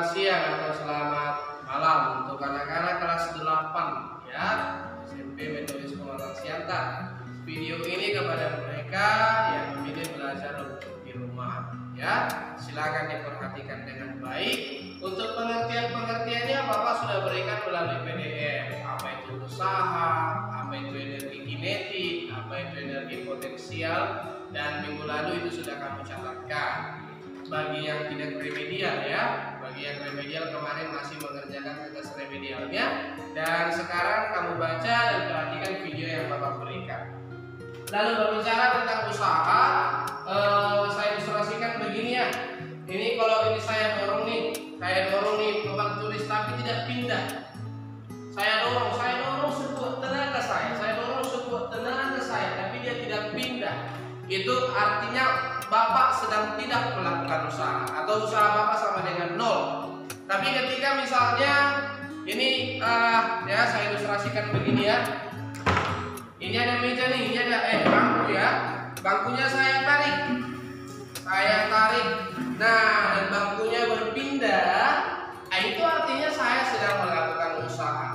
Selamat siang atau selamat malam untuk anak-anak kelas 8 ya, SMP Metodis Penguatan Siantar. Video ini kepada mereka yang memilih belajar untuk di rumah ya. Silakan diperhatikan dengan baik. Untuk pengertiannya Bapak sudah berikan melalui PDF. Apa itu usaha, apa itu energi kinetik, apa itu energi potensial, dan minggu lalu itu sudah kamu catatkan. Bagi yang tidak remedial ya, bagi yang remedial kemarin masih mengerjakan tugas remedialnya, dan sekarang kamu baca dan perhatikan video yang Bapak berikan. Lalu berbicara tentang usaha, saya ilustrasikan begini ya. Ini kalau ini saya dorong nih papan tulis tapi tidak pindah. Saya dorong sekuat tenaga saya dorong sekuat tenaga saya, tapi dia tidak pindah. Itu artinya Bapak sedang tidak melakukan usaha atau usaha Bapak sama dengan nol. Tapi ketika misalnya ini ya saya ilustrasikan begini ya. Ini ada meja nih, ini ada bangku ya. Bangkunya saya tarik. Nah, dan bangkunya berpindah. Itu artinya saya sedang melakukan usaha.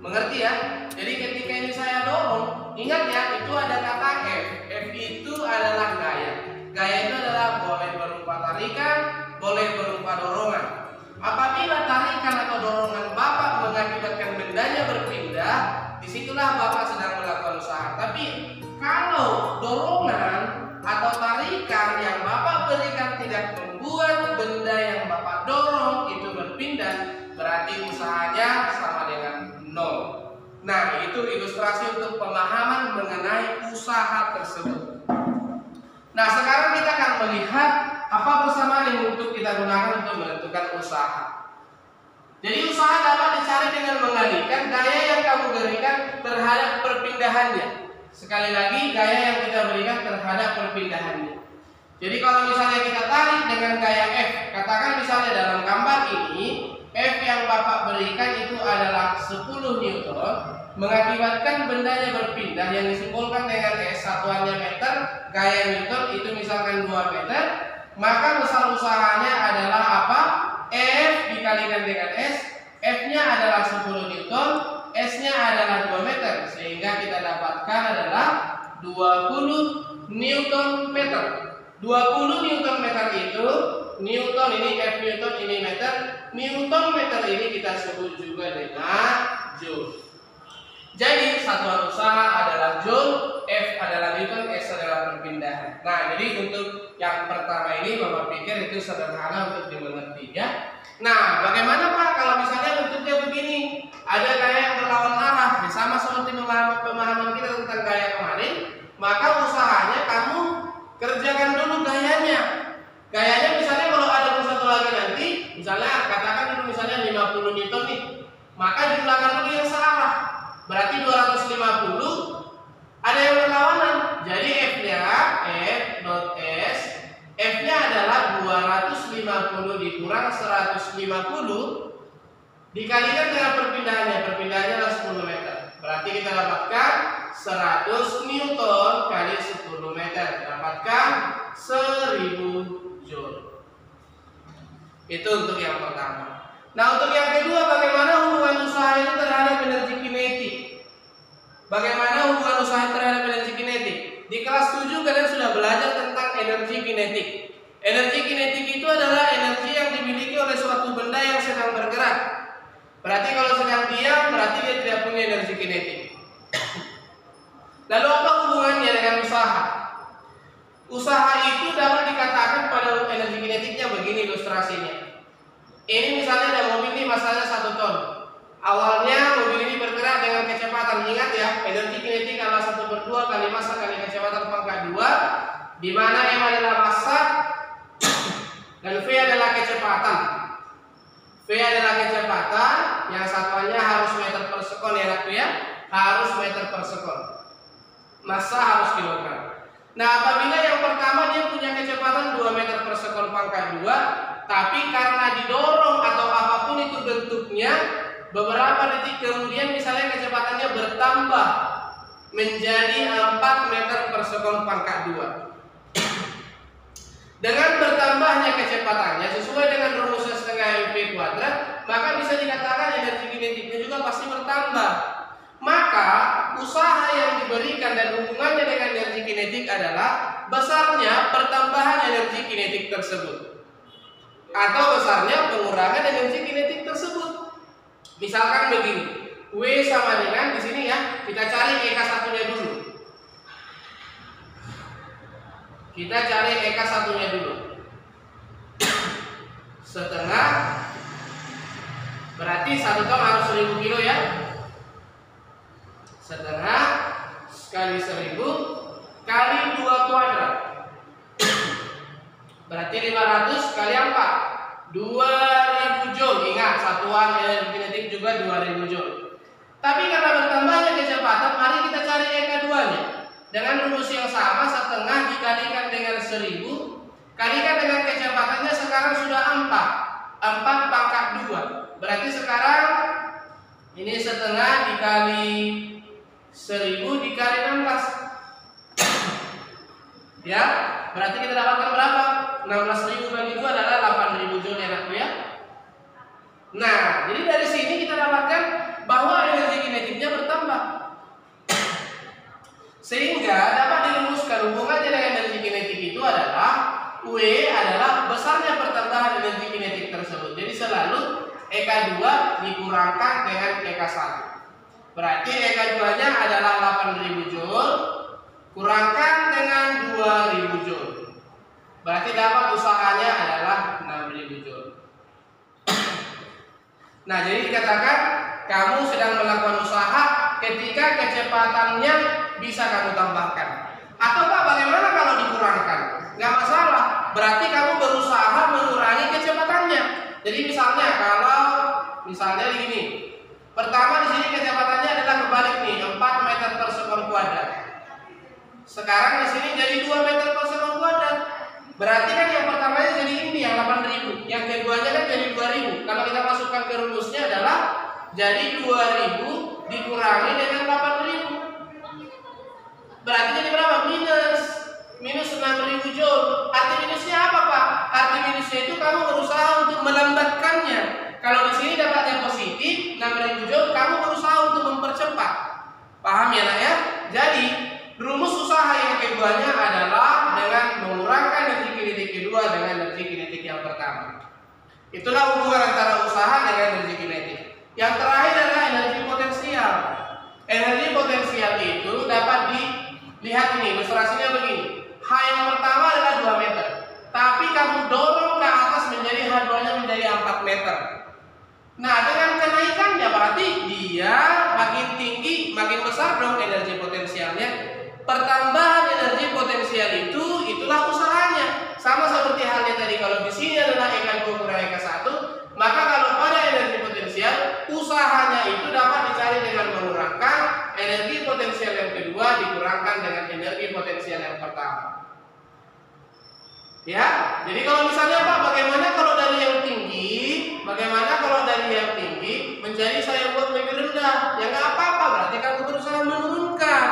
Mengerti ya? Jadi ketika ini saya dorong, ingat ya, itu ada kata F. F itu adalah gaya. Gaya itu adalah boleh berupa tarikan, boleh berupa dorongan. Apabila tarikan atau dorongan Bapak mengakibatkan bendanya berpindah, disitulah Bapak sedang melakukan usaha. Tapi kalau dorongan atau tarikan yang Bapak berikan tidak membuat benda yang Bapak dorong itu berpindah, berarti usahanya sama dengan nol. Nah, itu ilustrasi untuk pemahaman mengenai usaha tersebut. Nah, sekarang kita akan melihat apa persamaan yang untuk kita gunakan untuk menentukan usaha. Jadi usaha dapat dicari dengan mengalihkan gaya yang kamu berikan terhadap perpindahannya. Sekali lagi, gaya yang kita berikan terhadap perpindahannya. Jadi kalau misalnya kita tarik dengan gaya F, katakan misalnya dalam gambar ini F yang Bapak berikan itu adalah 10 Newton, mengakibatkan bendanya berpindah yang disimbolkan dengan S, satuannya meter, gaya Newton itu misalkan 2 meter, maka besar usahanya adalah apa? F dikalikan dengan S, F-nya adalah 10 Newton, S-nya adalah 2 meter, sehingga kita dapatkan adalah 20 Newton meter. 20 Newton meter itu, Newton ini F Newton ini meter, Newton meter ini kita sebut juga dengan Joule. Jadi satuan usaha adalah Joule, F adalah Newton, S adalah perpindahan. Nah, jadi untuk yang pertama ini Bapak pikir itu sederhana untuk dimengerti ya. Nah, bagaimana Pak kalau misalnya bentuknya begini? Ada gaya yang berlawan arah, sama seperti pemahaman kita tentang gaya kemarin. Maka usahanya kamu kerjakan dulu gayanya. Gayanya misalnya kalau ada satu lagi nanti, misalnya katakan dulu misalnya 50 Newton nih, maka jumlahkan dulu yang searah. Berarti 250 ada yang berlawanan. Jadi F-nya F dot S, F-nya adalah 250 dikurang 150 dikalikan dengan perpindahannya. Perpindahannya adalah 10 meter. Berarti kita dapatkan 100 Newton kali 10 meter, dapatkan 1000 Joule. Itu untuk yang pertama. Nah, untuk yang kedua, bagaimana hubungan usaha itu terhadap energi kinetik? Bagaimana hubungan usaha terhadap energi kinetik? Di kelas 7 kalian sudah belajar tentang energi kinetik. Energi kinetik itu adalah energi yang dimiliki oleh suatu benda yang sedang bergerak. Berarti kalau sedang diam, berarti dia tidak punya energi kinetik. Lalu apa hubungannya dengan usaha? Usaha itu dapat dikatakan pada energi kinetiknya begini ilustrasinya. Ini misalnya ada mobil ini masanya 1 ton. Awalnya mobil ini bergerak dengan kecepatan. Ingat ya, energi kinetik adalah 1/2 kali massa kali kecepatan pangkat 2, di mana M adalah massa dan V adalah kecepatan. V adalah kecepatan yang satuannya harus meter per sekon ya Nak ya, harus meter per sekon. Massa harus kilogram. Nah, apabila yang pertama dia punya kecepatan 2 meter per sekon pangkat 2, tapi karena didorong atau apapun itu bentuknya, beberapa detik kemudian misalnya kecepatannya bertambah menjadi 4 meter per sekon pangkat 2. Dengan bertambahnya kecepatannya sesuai dengan rumusnya setengah mv kuadrat, maka bisa dikatakan energi kinetiknya juga pasti bertambah. Maka usaha yang diberikan dan hubungannya dengan energi kinetik adalah besarnya pertambahan energi kinetik tersebut atau besarnya pengurangan energi kinetik tersebut. Misalkan begini, W sama dengan di sini ya, kita cari EK satunya dulu. Kita cari EK satunya dulu. Setengah berarti 1 ton harus 1000 kilo ya. Setengah kali 1000 kali 2 kuadrat. Berarti 500 kali 4 2000 joule. Ingat, satuan energi kinetik juga 2000 joule. Tapi karena bertambahnya kecepatan, mari kita cari EK2 nya. Dengan rumus yang sama, setengah dikalikan dengan 1000 kalikan dengan kecepatannya sekarang sudah 4 pangkat 2. Berarti sekarang ini setengah dikali 1000 dikali 16. Ya, berarti kita dapatkan berapa? 16.000 bagi 2 adalah 8.000 joule ya anakku ya. Nah, jadi dari sini kita dapatkan bahwa energi kinetiknya bertambah. Sehingga dapat dirumuskan hubungannya dengan energi kinetik itu adalah W adalah besarnya pertambahan energi kinetik tersebut. Jadi selalu EK2 dikurangkan dengan EK1. Berarti EK2-nya adalah 8.000 joule kurangkan dengan 2.000 joule. Berarti dapat usahanya adalah 6.000 joule. Nah, jadi dikatakan kamu sedang melakukan usaha ketika kecepatannya bisa kamu tambahkan. Atau Pak, bagaimana kalau dikurangkan? Nggak masalah. Berarti kamu berusaha mengurangi kecepatannya. Jadi misalnya kalau gini, pertama di sini kecepatannya adalah kebalik nih, 4 meter per sekon kuadrat. Sekarang di sini jadi 2 meter per sekon kuadrat. Berarti kan yang pertamanya jadi ini yang 8.000, yang keduanya kan jadi 2.000. Kalau kita masukkan ke rumusnya adalah jadi 2.000 dikurangi dengan 8.000. Berarti jadi berapa? Minus 6.000 joule. Arti minusnya apa Pak? Arti minusnya itu kamu berusaha untuk melambatkannya. Kalau di sini dapatnya positif 6.000 joule, kamu berusaha untuk mempercepat. Paham ya nak ya? Jadi rumus usaha yang keduanya adalah dengan mengurangkan energi kinetik kedua dengan energi kinetik yang pertama. Itulah hubungan antara usaha dengan energi kinetik. Yang terakhir adalah energi potensial. Energi potensial itu dapat dilihat ini, ilustrasinya begini. H yang pertama adalah 2 meter. Tapi kamu dorong ke atas menjadi H2-nya menjadi 4 meter. Nah, dengan kenaikannya berarti dia makin tinggi, makin besar dong energi potensialnya. Pertambahan energi potensial itulah usahanya. Sama seperti halnya tadi, kalau di sini adalah EK2 kurang EK1, maka kalau pada energi potensial, usahanya itu dapat dicari dengan mengurangkan energi potensial yang kedua dikurangkan dengan energi potensial yang pertama. Ya, jadi kalau misalnya Pak, bagaimana kalau dari yang tinggi, menjadi saya buat lebih rendah? Ya nggak apa-apa, berarti kamu berusaha menurunkan.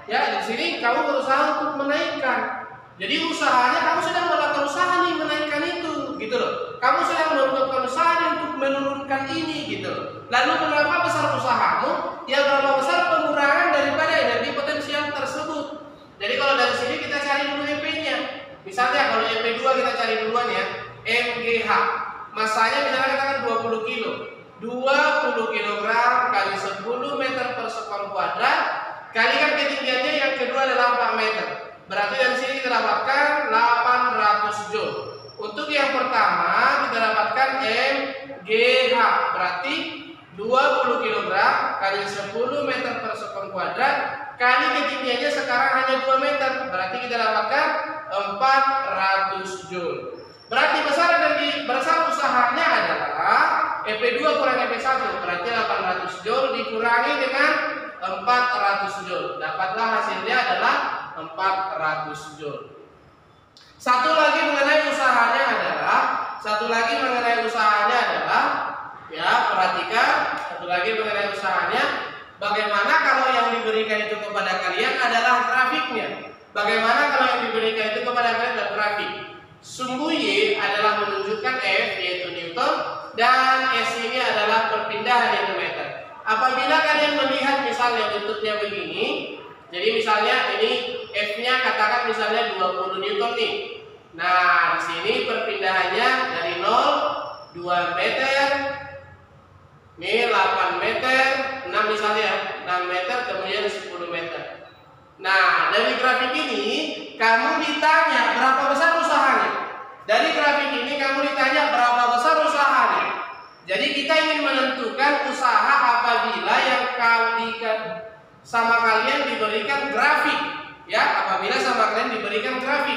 Ya, di sini kamu berusaha untuk menaikkan. Jadi usahanya kamu sedang melakukan usaha nih menaikkan itu, gitu loh. Kamu sedang melakukan usaha untuk menurunkan ini, gitu loh. Lalu berapa besar usahamu? Ya berapa besar pengurangan daripada energi potensial tersebut. Jadi kalau dari sini kita cari dulu MP-nya. Misalnya kalau MP2 kita cari duluan ya, MGH. Masanya misalnya katakan 20 kilo. 20 kg kali 10 meter per sekon kuadrat kalikan ketinggiannya yang kedua adalah 4 meter. Berarti dari sini kita dapatkan 800 joule. Untuk yang pertama kita dapatkan MGH. Berarti 20 kg kali 10 meter per sekon kuadrat kali ketinggiannya sekarang hanya 2 meter. Berarti kita dapatkan 400 joule. Berarti besar usahanya adalah EP2 kurang EP1. Berarti 800 joule dikurangi dengan 400 joule. Dapatlah hasilnya adalah 400 joule. Satu lagi mengenai usahanya adalah ya, perhatikan, satu lagi mengenai usahanya, bagaimana kalau yang diberikan itu kepada kalian adalah grafiknya? Bagaimana kalau yang diberikan itu kepada kalian adalah grafik? Sumbu Y adalah menunjukkan F yaitu Newton, dan S ini adalah perpindahan yaitu meter. Apabila kalian melihat misalnya bentuknya begini, jadi misalnya ini F-nya katakan misalnya 20 Newton nih. Nah, di sini perpindahannya dari 0, 2 meter, ini 8 meter, 6 misalnya, 6 meter, kemudian 10 meter. Nah, dari grafik ini kamu ditanya berapa besar usahanya. Dari grafik ini kamu ditanya berapa besar usahanya. Jadi kita ingin menentukan usaha apabila yang sama kalian diberikan grafik, ya, apabila sama kalian diberikan grafik.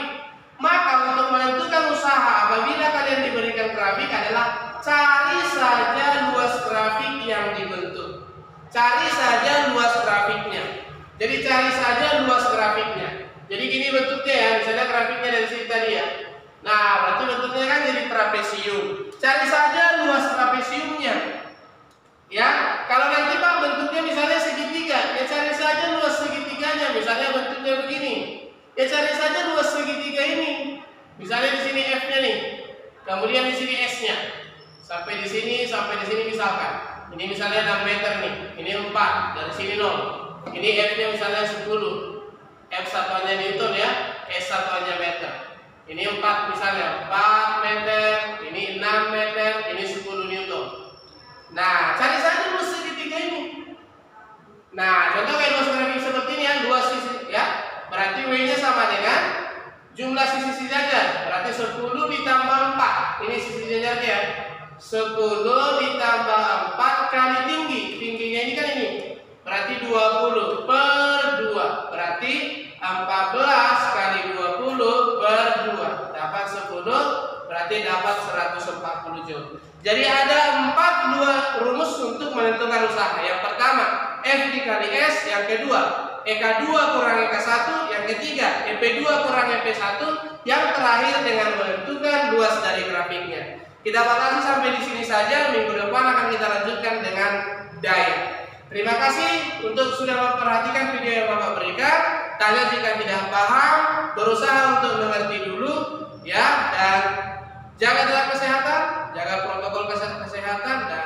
Maka untuk menentukan usaha apabila kalian diberikan grafik adalah cari saja luas grafik yang dibentuk. Cari saja luas grafiknya. Jadi cari saja luas grafiknya. Jadi gini bentuknya ya, misalnya grafiknya dari sini tadi ya. Nah, berarti bentuknya kan jadi trapesium. Cari saja luas trapesiumnya. Ya, kalau nanti Pak bentuknya misalnya segitiga, ya cari saja luas segitiganya. Misalnya bentuknya begini, ya cari saja luas segitiga ini. Misalnya di sini F-nya nih, kemudian di sini S-nya. Sampai di sini misalkan. Ini misalnya 6 meter nih, ini 4, dari sini 0. Ini F-nya misalnya 10. F satuannya Newton ya, S satuannya meter. Ini 4 misalnya, 4 meter, ini 6 meter, ini 10 Newton. Nah, cari saja luas segitiga ini. Nah, contoh kayak luas grafik seperti ini ya, luas sisi ya. Berarti W-nya sama dengan jumlah sisi jajar. Berarti 10 ditambah 4. Ini sisi jajarnya ya. 10 ditambah 4 kali tinggi. Tingginya ini kan ini. Berarti 20 per 2. Berarti 14 kali 20 per 2. Dapat 10, berarti dapat 140 joule. Jadi ada 4 rumus untuk menentukan usaha. Yang pertama, F dikali S. Yang kedua, EK2 kurang EK1. Yang ketiga, EP2 kurang EP1. Yang terakhir dengan menentukan luas dari grafiknya. Kita batasi sampai di sini saja. Minggu depan akan kita lanjutkan dengan daya. Terima kasih untuk sudah memperhatikan video yang Bapak berikan. Tanya jika tidak paham, berusaha untuk mengerti dulu ya, dan jaga jarak kesehatan, jaga protokol kesehatan, dan